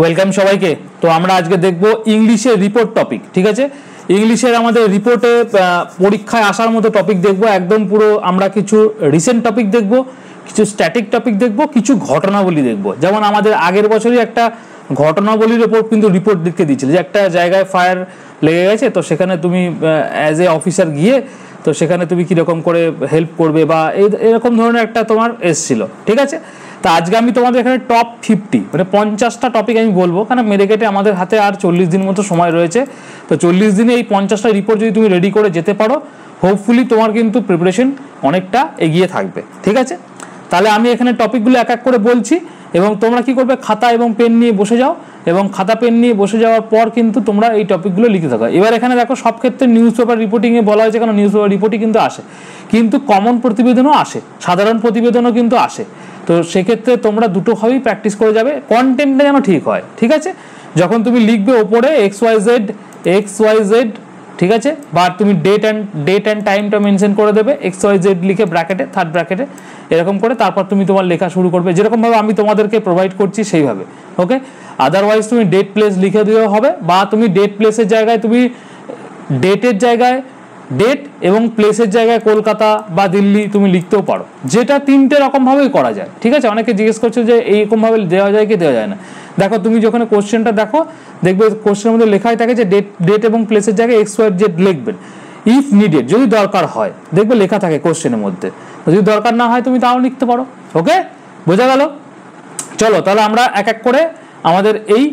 Welcome সবাইকে। তো আমরা আজকে দেখব ইংলিশের রিপোর্ট টপিক। ঠিক আছে, ইংলিশের আমাদের রিপোর্টে পরীক্ষায় আসার মতো টপিক দেখব। একদম পুরো আমরা কিছু রিসেন্ট টপিক দেখব, কিছু স্ট্যাটিক টপিক দেখব, কিছু ঘটনাবলী দেখব। যেমন আমাদের আগের বছরই একটা ঘটনাবলীর ওপর কিন্তু রিপোর্ট লিখতে দিয়েছিল যে একটা জায়গায় ফায়ার লেগে গেছে, তো সেখানে তুমি অ্যাজ এ অফিসার গিয়ে তো সেখানে তুমি কীরকম করে হেল্প করবে বা এরকম ধরনের একটা তোমার এসছিল। ঠিক আছে, তা আজকে আমি তোমাদের এখানে টপ 50 মানে 50টা টপিক আমি বলবো, কারণ মেরে কেটে আমাদের হাতে আর 40 দিন মতো সময় রয়েছে। তো 40 দিনে এই 50টা রিপোর্ট যদি তুমি রেডি করে যেতে পারো, হোপফুলি তোমার কিন্তু প্রিপারেশন অনেকটা এগিয়ে থাকবে। ঠিক আছে, তাহলে আমি এখানে টপিকগুলো এক এক করে বলছি এবং তোমরা কি করবে, খাতা এবং পেন নিয়ে বসে যাও এবং খাতা পেন নিয়ে বসে যাওয়ার পর কিন্তু তোমরা এই টপিকগুলো লিখতে থাকো। এবার এখানে দেখো, সব ক্ষেত্রে নিউজ পেপার রিপোর্টিংয়ে বলা হয়েছে, কারণ নিউজ পেপার রিপোর্টই কিন্তু আসে, কিন্তু কমন প্রতিবেদনও আসে, সাধারণ প্রতিবেদনও কিন্তু আসে। তো সেক্ষেত্রে তোমরা দুটোভাবেই প্র্যাকটিস করে যাবে, কন্টেন্টটা যেন ঠিক হয়। ঠিক আছে, যখন তুমি লিখবে ওপরে XYZ, ঠিক আছে, বা তুমি ডেট অ্যান্ড টাইমটা মেনশন করে দেবে, XYZ লিখে ব্র্যাকেটে, থার্ড ব্র্যাকেটে, এরকম করে তারপর তুমি তোমার লেখা শুরু করবে, যেরকমভাবে আমি তোমাদেরকে প্রোভাইড করছি সেইভাবে। ওকে, আদারওয়াইজ তুমি ডেট প্লেস লিখে দেওয়া হবে, বা তুমি ডেট প্লেসের জায়গায় তুমি ডেটের জায়গায় ডেট এবং প্লেসের জায়গায় কলকাতা বা দিল্লি তুমি লিখতেও পারো, যেটা তিনটে রকমভাবেই করা যায়। ঠিক আছে, অনেকে জিজ্ঞেস করছে যে এইরকমভাবে দেওয়া যায় কি দেওয়া যায় না। দেখো, তুমি যখন কোশ্চেনটা দেখো, দেখবে কোশ্চেনের মধ্যে লেখাই থাকে যে ডেট এবং প্লেসের জায়গায় XYZ লিখবেন, ইফ নিডেড, যদি দরকার হয়, দেখবে লেখা থাকে কোশ্চেনের মধ্যে। যদি দরকার না হয় তুমি তাও লিখতে পারো। ওকে, বোঝা গেল? চলো তাহলে আমরা এক এক করে আমাদের এই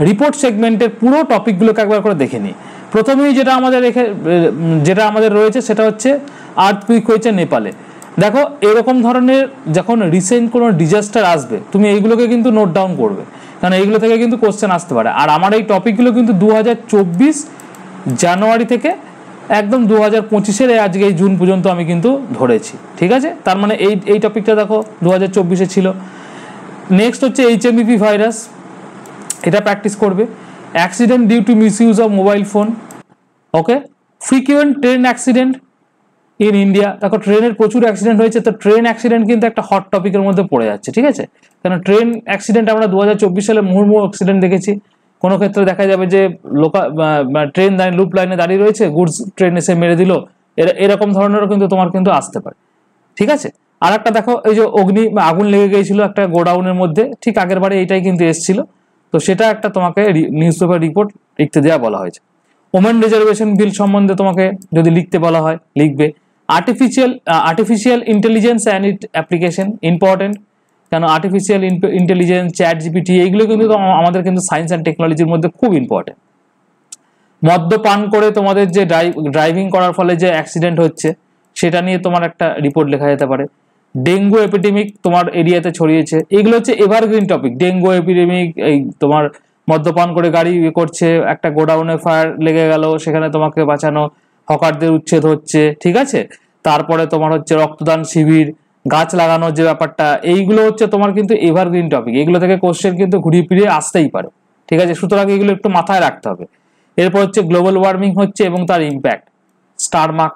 রিপোর্ট সেগমেন্টের পুরো টপিকগুলোকে একবার করে দেখে নিই। প্রথমেই যেটা আমাদের রয়েছে সেটা হচ্ছে আর্থকুইক হয়েছে নেপালে। দেখো, এরকম ধরনের যখন রিসেন্ট কোনো ডিজাস্টার আসবে, তুমি এইগুলোকে কিন্তু নোট ডাউন করবে, কারণ এইগুলো থেকে কিন্তু কোশ্চেন আসতে পারে। আর আমার এই টপিকগুলো কিন্তু 2024 জানুয়ারি থেকে একদম 2025-এর আজকে এই জুন পর্যন্ত আমি কিন্তু ধরেছি। ঠিক আছে, তার মানে এই টপিকটা দেখো 2024-এ ছিল। নেক্সট হচ্ছে HMPV ভাইরাস, এটা প্র্যাকটিস করবে। Accident due to misuse of mobile phone. Okay, frequent train accident in India. দেখো, ট্রেনের প্রচুর অ্যাক্সিডেন্ট হয়েছে, তো ট্রেন অ্যাক্সিডেন্ট কিন্তু একটা হট টপিকের মধ্যে পড়ে যাচ্ছে। ঠিক আছে, কারণ ট্রেন অ্যাক্সিডেন্ট আমরা 2024 সালে মুহুর্মুহু অ্যাক্সিডেন্ট দেখেছি। কোনো ক্ষেত্রে দেখা যাবে যে ট্রেন লুপ লাইনে দাঁড়িয়ে রয়েছে, গুডস ট্রেন এসে মেরে দিল, এরকম ধরনেরও কিন্তু তোমার কিন্তু আসতে পারে। ঠিক আছে, আর একটা দেখো, এই যে আগুন লেগে গিয়েছিল একটা গোডাউনের মধ্যে, ঠিক আগের বারে এইটাই কিন্তু এসেছিল, তো সেটা একটা তোমাকে নিউজ পেপার রিপোর্ট লিখতে দেওয়া বলা হয়েছে। ওমেন রিজার্ভেশন বিল সম্বন্ধে তোমাকে যদি লিখতে বলা হয়, লিখবে। Artificial intelligence and it application important, কেন আর্টিফিশিয়াল ইন্টেলিজেন্স, চ্যাট জিপিটি, এইগুলো কিন্তু আমাদের কিন্তু সায়েন্স অ্যান্ড টেকনোলজির মধ্যে খুব ইম্পর্টেন্ট। মদ্যপান করে তোমাদের যে ড্রাইভিং করার ফলে যে অ্যাক্সিডেন্ট হচ্ছে, সেটা নিয়ে তোমার একটা রিপোর্ট লেখা যেতে পারে। ডেঙ্গু এপিডেমিক তোমার এরিয়াতে ছড়িয়েছে, এগুলো হচ্ছে এভারগ্রিন টপিক। ডেঙ্গু এপিডেমিক, এই তোমার মদ্যপান করে গাড়ি করছে, একটা গোডাউনে ফায়ার লেগে গেল, সেখানে তোমাকে বাঁচানো, হকারদের উচ্ছেদ হচ্ছে। ঠিক আছে, তারপরে তোমার হচ্ছে রক্তদান শিবির, গাছ লাগানোর যে ব্যাপারটা, এইগুলো হচ্ছে তোমার কিন্তু এভারগ্রিন টপিক। এগুলো থেকে কোশ্চেন কিন্তু ঘুরিয়ে ফিরিয়ে আসতেই পারে। ঠিক আছে, সুতরাং এগুলো একটু মাথায় রাখতে হবে। এরপর হচ্ছে গ্লোবাল ওয়ার্মিং হচ্ছে এবং তার ইম্প্যাক্ট, স্টার মার্ক,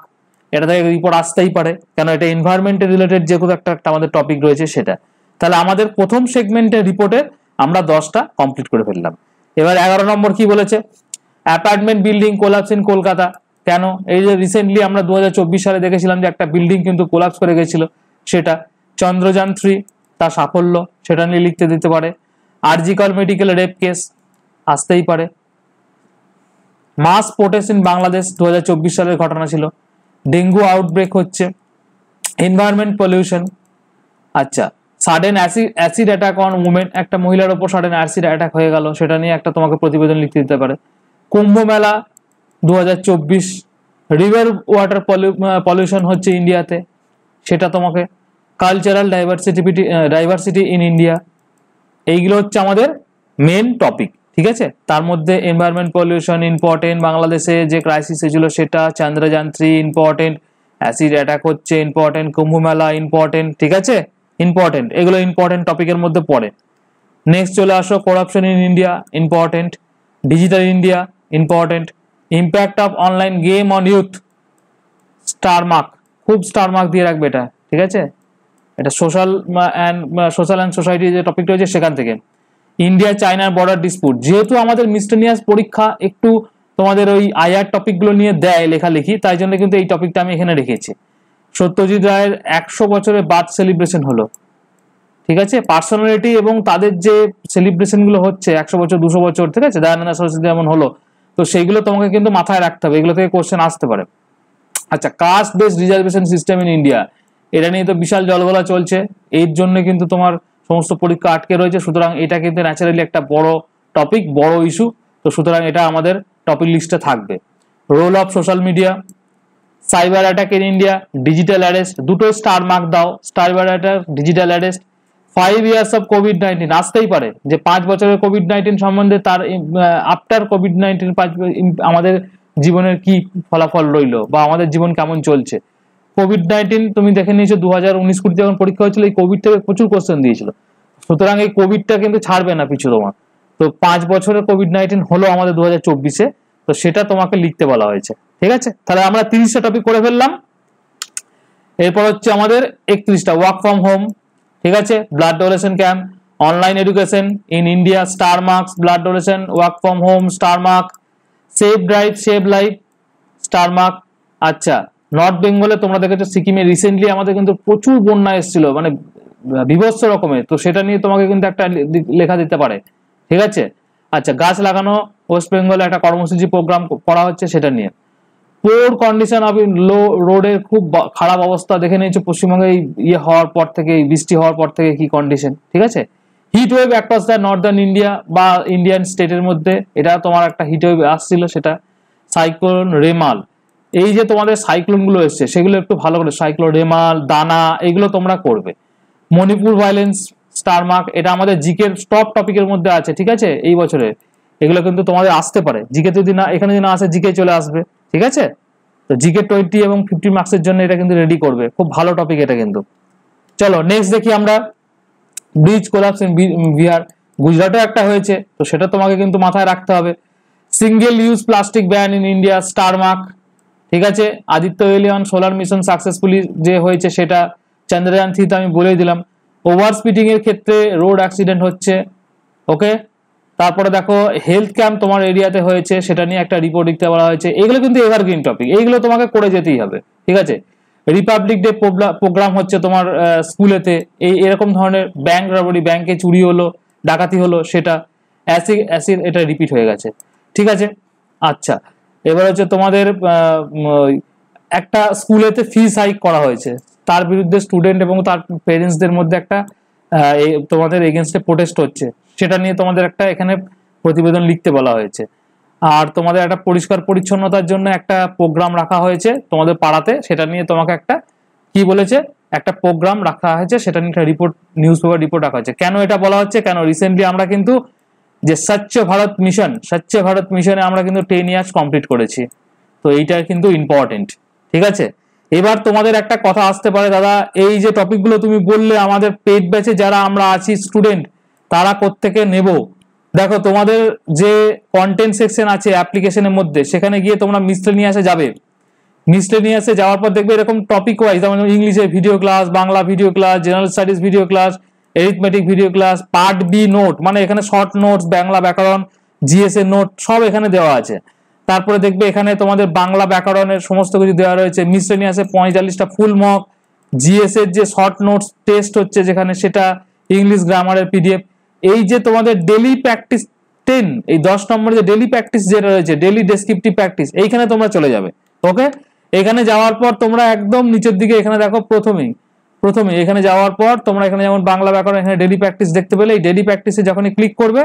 এটা থেকে রিপোর্ট আসতেই পারে, কেন এটা এনভায়রনমেন্টের রিলেটেড যে কোনো একটা আমাদের টপিক রয়েছে সেটা। তাহলে আমাদের প্রথম সেগমেন্টের রিপোর্টের আমরা 10টা কমপ্লিট করে ফেললাম। এবার 11 নম্বর কি বলেছে, apartment building collapse in Kolkata. কেন? এই যে রিসেন্টলি আমরা 2024 সালে দেখেছিলাম যে একটা বিল্ডিং কিন্তু কোলাপস করে গেছিল, সেটা। চন্দ্রযান 3 তার সাফল্য, সেটা নিয়ে লিখতে দিতে পারে। আরজিকর মেডিকেল রেপ কেস আসতেই পারে। মাস প্রোটেস্ট ইন বাংলাদেশ 2024 সালের ঘটনা ছিল। ডেঙ্গু আউটব্রেক হচ্ছে। Environment pollution. আচ্ছা, sudden acid attack on women, একটা মহিলার ওপর সাডেন অ্যাসিড অ্যাটাক হয়ে গেল, সেটা নিয়ে একটা তোমাকে প্রতিবেদন লিখতে দিতে পারে। কুম্ভ মেলা 2024, রিভার ওয়াটার পলিউশন হচ্ছে ইন্ডিয়াতে, সেটা তোমাকে। কালচারাল ডাইভার্সিটি ইন ইন্ডিয়া, এইগুলো হচ্ছে আমাদের মেন টপিক। ঠিক আছে, তার মধ্যে এনভায়রনমেন্ট পলিউশন ইম্পর্টেন্ট, বাংলাদেশে যে ক্রাইসিস হয়েছিল সেটা, চন্দ্রযান 3 ইম্পর্টেন্ট, অ্যাসিড অ্যাটাক হচ্ছে ইম্পর্টেন্ট, কুম্ভ মেলা ইম্পর্টেন্ট। ঠিক আছে, ইম্পর্টেন্ট, এগুলো ইম্পর্টেন্ট টপিকের মধ্যে পড়ে। নেক্সট চলে আসো, corruption in India important, digital India important, impact of online game on youth, star mark, খুব স্টার মার্ক দিয়ে রাখবে এটা। ঠিক আছে, এটা সোশ্যাল অ্যান্ড সোসাইটি যে টপিকটা হয়েছে সেখান থেকে। ইন্ডিয়া চায়নার বর্ডার ডিসপুট, যেহেতু আমাদের মিসলেনিয়াস পরীক্ষা একটু তোমাদের ওই আইআর টপিকগুলো নিয়ে দেয় লেখালেখি, তাই জন্য কিন্তু এই টপিকটা আমি এখানে রেখেছি। সত্যজিৎ রায়ের 100 বছরের বার্থ সেলিব্রেশন হলো, ঠিক আছে, পার্সোনালিটি এবং তাদের যে সেলিব্রেশন গুলো হচ্ছে 100 বছর 200 বছর, ঠিক আছে, দয়ানন্দ সরস্বতী যেমন হলো, তো সেইগুলো তোমাকে কিন্তু মাথায় রাখতে হবে, এগুলো থেকে কোশ্চেন আসতে পারে। আচ্ছা, caste based reservation system in India, এটা নিয়ে তো বিশাল জলঘোলা চলছে, এর জন্য কিন্তু তোমার সমস্ত পরীক্ষা আটকে রয়েছে। সুতরাং এটা কিন্তু ন্যাচারালি একটা বড় টপিক, বড় ইস্যু, তো সুতরাং এটা আমাদের টপিক লিস্টে থাকবে। Role of social media, cyber attack in India, digital arrest, দুটো স্টার মার্ক দাও, cyber attack, digital arrest. 5 years of কোভিড-19, আসতেই পারে যে 5 বছরের কোভিড-19 সম্বন্ধে, তার আফটার কোভিড-19 আমাদের জীবনের কি ফলাফল রইলো বা আমাদের জীবন কেমন চলছে। কোভিড-19 তুমি দেখে নিয়েছো 2019-20 যখন পরীক্ষা হয়েছিল, এই কোভিড থেকে প্রচুর কোশ্চেন দিয়েছিল, সুতরাং এই কোভিডটা কিন্তু ছাড়বে না পিছু তোমার। তো 5 বছরের কোভিড-19 হলো আমাদের 2024-এ, তো সেটা তোমাকে লিখতে বলা হয়েছে, ঠিক আছে। তাহলে আমরা 30টা টপিক করে ফেললাম। এরপর হচ্ছে আমাদের 31টা, ওয়ার্ক ফ্রম হোম, ঠিক আছে, blood donation camp, online education in India, star marks, blood donation, work from home, star mark, save drive, save life, star mark. আচ্ছা, নর্থ বেঙ্গলে তোমরা দেখেছো সিকিমে রিসেন্টলি আমাদের কিন্তু প্রচুর বন্যা এসেছিল, মানে বিভৎস রকমের, তো সেটা নিয়ে তোমাকে কিন্তু একটা লেখা দিতে পারে, ঠিক আছে। আচ্ছা, গাছ লাগানো, ওয়েস্ট বেঙ্গলে একটা কর্মসূচি প্রোগ্রাম করা হচ্ছে, সেটা নিয়ে। পোর কন্ডিশন অফ লো রোডের খুব খারাপ অবস্থা, দেখে নিয়েছো পশ্চিমবঙ্গে এই ইয়ে হওয়ার পর থেকে, বৃষ্টি হওয়ার পর থেকে কি কন্ডিশন, ঠিক আছে। Heat wave across the Northern India বা ইন্ডিয়ান স্টেটের মধ্যে, এটা তোমার একটা হিট ওয়েভ আসছিল সেটা। সাইক্লোন রেমাল, এই যে তোমাদের সাইক্লোন গুলো এসছে সেগুলো একটু ভালো করে, সাইক্লোন রেমাল, দানা, এগুলো তোমরা করবে। মণিপুর ভায়োলেন্স, স্টার মার্ক, এটা আমাদের জিকের টপ টপিকের মধ্যে আছে, ঠিক আছে, এই বছরে এগুলো কিন্তু তোমাদের আসতে পারে। জিকে যদি না এখানে যদি না আসে, জিকে চলে আসবে, ঠিক আছে। তো জিকে 20 এবং 50 মার্কসের জন্য এটা কিন্তু রেডি করবে, খুব ভালো টপিক এটা কিন্তু। চলো নেক্সট দেখি আমরা, ব্রিজ কোলাপস ইন বিহার, গুজরাটে একটা হয়েছে, তো সেটা তোমাকে কিন্তু মাথায় রাখতে হবে। Single use plastic ban in India, star mark, ঠিক আছে। আদিত্য এলিয়ন সোলার মিশন সাকসেসফুলি যে হয়েছে সেটা। চন্দ্রযান 3 আমি বলেই দিলাম। ওভার স্পিডিং এর ক্ষেত্রে রোড অ্যাক্সিডেন্ট হচ্ছে, ওকে। তারপরে দেখো হেলথ ক্যাম্প তোমার এরিয়াতে হয়েছে, সেটা নিয়ে একটা রিপোর্ট লিখতে বলা হয়েছে। এগুলো কিন্তু এভারগ্রিন টপিক, এইগুলো তোমাকে করে যেতেই হবে, ঠিক আছে। রিপাবলিক ডে প্রোগ্রাম হচ্ছে তোমার স্কুলেতে, এরকম ধরনের ব্যাংক রবারি, ব্যাংকে চুরি হলো, ডাকাতি হলো, সেটা অ্যাসিড এটা রিপিট হয়ে গেছে, ঠিক আছে। আচ্ছা, এবার হচ্ছে তোমাদের একটা স্কুলেতে ফিস হাইক করা হয়েছে, তার বিরুদ্ধে স্টুডেন্ট এবং তার পেরেন্টসদের মধ্যে একটা তোমাদের এগেনস্টে প্রোটেস্ট হচ্ছে, সেটা নিয়ে তোমাদের একটা এখানে প্রতিবেদন লিখতে বলা হয়েছে। আর তোমাদের একটা পরিষ্কার পরিচ্ছন্নতার জন্য একটা প্রোগ্রাম রাখা হয়েছে তোমাদের পাড়াতে, সেটা নিয়ে তোমাকে একটা কি বলেছে, একটা প্রোগ্রাম রাখা হয়েছে, সেটা নিয়ে একটা রিপোর্ট, নিউজ পেপার রিপোর্ট রাখা হয়েছে। কেন এটা বলা হচ্ছে, কেন রিসেন্টলি আমরা কিন্তু যে স্বচ্ছ ভারত মিশনে আমরা কিন্তু 10 ইয়ার্স কমপ্লিট করেছি, তো এইটা কিন্তু ইম্পর্টেন্ট, ঠিক আছে। এবার তোমাদের একটা কথা আসতে পারে, দাদা এই যে টপিকগুলো তুমি বললে আমাদের পেড ব্যাচে যারা আমরা আছি স্টুডেন্ট, তারা কোত্থেকে নেব। দেখো তোমাদের যে কন্টেন্ট সেকশন আছে অ্যাপ্লিকেশনের মধ্যে, সেখানে গিয়ে তোমরা মিসলেনিয়াসে যাবে, মিসলেনিয়াসে যাওয়ার পর দেখবে এরকম টপিক ওয়াইজ, যেমন ইংলিশের video class, Bangla video class, general studies video class, arithmetic video class, part B note, মানে এখানে শর্ট নোটস, বাংলা ব্যাকরণ, জিএস এর নোট সব এখানে দেওয়া আছে। তারপরে দেখবে এখানে তোমাদের বাংলা ব্যাকরণের সমস্ত কিছু দেওয়া রয়েছে। মিসলেনিয়াসে 45টা ফুল মক, জিএস এর যে শর্ট নোটস টেস্ট হচ্ছে যেখানে, সেটা, ইংলিশ গ্রামারের পিডিএফ। এই যে তোমাদের ডেলি প্র্যাকটিস 10, এই 10 নম্বরের যে ডেলি প্র্যাকটিস যেটা রয়েছে, ডেলি ডেসক্রিপটিভ প্র্যাকটিস, এইখানে তোমরা চলে যাবে, ওকে। এখানে যাওয়ার পর তোমরা একদম নিচের দিকে এখানে দেখো, প্রথমেই এখানে যাওয়ার পর তোমরা এখানে যেমন বাংলা ব্যাকরণ, এখানে ডেলি প্র্যাকটিস দেখতে পেলে, এই ডেলি প্র্যাকটিসে যখনই ক্লিক করবে,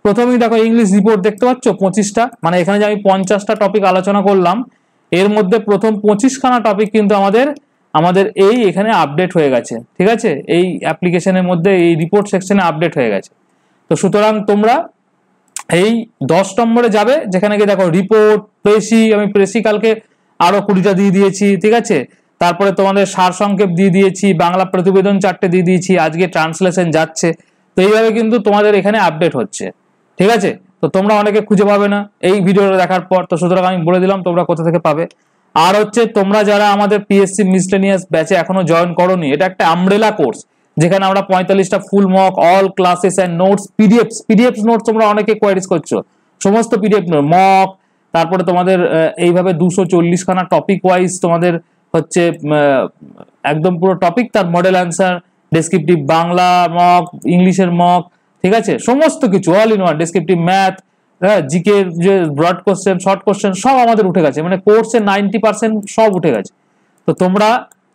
প্রথমেই দেখো ইংলিশ রিপোর্ট দেখতে পাচ্ছ 25টা, মানে এখানে যে আমি 50টা টপিক আলোচনা করলাম, এর মধ্যে প্রথম 25খানা টপিক কিন্তু আমাদের এই এখানে আপডেট হয়ে গেছে, ঠিক আছে, এই অ্যাপ্লিকেশনের মধ্যে এই রিপোর্ট সেকশনে আপডেট হয়ে গেছে। তো সুতরাং তোমরা এই 10 নম্বরে যাবে, যেখানে গিয়ে দেখো রিপোর্ট, আমি প্রেসি কালকে আরো 20টা দিয়ে দিয়েছি, ঠিক আছে। তারপরে তোমাদের সারসংক্ষেপ দিয়ে দিয়েছি, বাংলা প্রতিবেদন 4টে দিয়ে দিয়েছি, আজকে ট্রান্সলেশন যাচ্ছে। তো এইভাবে কিন্তু তোমাদের এখানে আপডেট হচ্ছে, ঠিক আছে। তো তোমরা অনেকে খুঁজে পাবে না এই ভিডিওটা দেখার পর, তো সুতরাং আমি বলে দিলাম তোমরা কোথা থেকে পাবে। আর হচ্ছে তোমরা যারা আমাদের পিএসসি মিসলেনিয়াস ব্যাচে এখনো জয়েন করোনি, এটা একটা আমব্রেলা কোর্স, যেখানে আমরা 45টা full mock, all classes and notes, PDF notes তোমরা অনেকে কোয়ারিজ করছো, সমস্ত পিডিএফ মক, তারপরে তোমাদের এইভাবে 240 খানা টপিক ওয়াইজ তোমাদের হচ্ছে একদম পুরো টপিক, তার model answer, descriptive Bangla mock, ইংলিশের মক, ঠিক আছে, সমস্ত কিছু all in one, descriptive math, GK যে ব্রড কোশ্চেন, শর্ট কোশ্চেন সব আমাদের উঠে গেছে, মানে কোর্সের 90% সব উঠে গেছে। তো তোমরা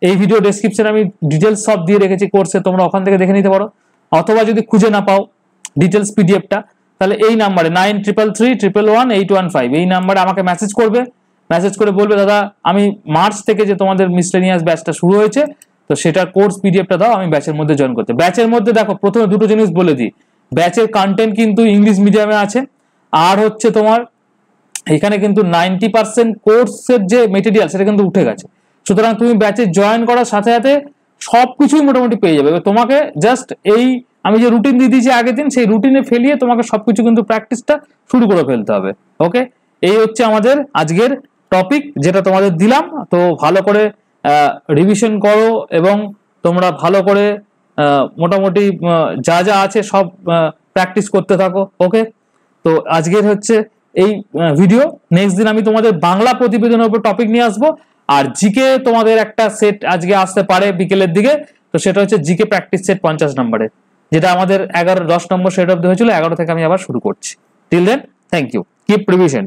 এই ভিডিও ডেসক্রিপশনে আমি ডিটেলস সব দিয়ে রেখেছি কোর্সে, তোমরা ওখান থেকে দেখে নিতে পারো, অথবা যদি খুঁজে না পাও ডিটেলস পিডিএফটা, তাহলে এই নাম্বারে 9333111815 এই নাম্বারে আমাকে মেসেজ করবে, মেসেজ করে বলবে দাদা আমি মার্চ থেকে যে তোমাদের মিসলেনিয়াস ব্যাচটা শুরু হয়েছে, তো সেটার কোর্স পিডিএফটা দাও, আমি ব্যাচের মধ্যে জয়েন করতে। ব্যাচের মধ্যে দেখো প্রথমে দুটো জিনিস বলে দিই, ব্যাচের কন্টেন্ট কিন্তু ইংলিশ মিডিয়ামে আছে, আর হচ্ছে তোমার এখানে কিন্তু 90% কোর্সের যে মেটেরিয়াল সেটা কিন্তু উঠে গেছে। সুতরাং তুমি ব্যাচে জয়েন করার সাথে সাথে সবকিছুই মোটামুটি পেয়ে যাবে। তোমাকে জাস্ট এই আমি যে রুটিন দিয়ে দিয়েছি আগের দিন, সেই রুটিনে ফেলিয়ে তোমাকে সবকিছু কিন্তু প্র্যাকটিসটা শুরু করে ফেলতে হবে। ওকে, এই হচ্ছে আমাদের আজকের টপিক যেটা তোমাদের দিলাম। তো ভালো করে রিভিশন করো এবং তোমরা ভালো করে মোটামুটি যা যা আছে সব প্র্যাকটিস করতে থাকো। ওকে, তো আজকের হচ্ছে এই ভিডিও। নেক্সট দিন আমি তোমাদের বাংলা প্রতিবেদনের উপর টপিক নিয়ে আসবো, আর জিকে তোমাদের একটা সেট আজকে আসতে পারে বিকেলের দিকে, তো সেটা হচ্ছে জিকে প্র্যাকটিস সেট 50 নম্বরের, যেটা আমাদের 11-10 নম্বর সেট অব্দি হয়েছিল, 11 থেকে আমি আবার শুরু করছি। Till then thank you, keep revision.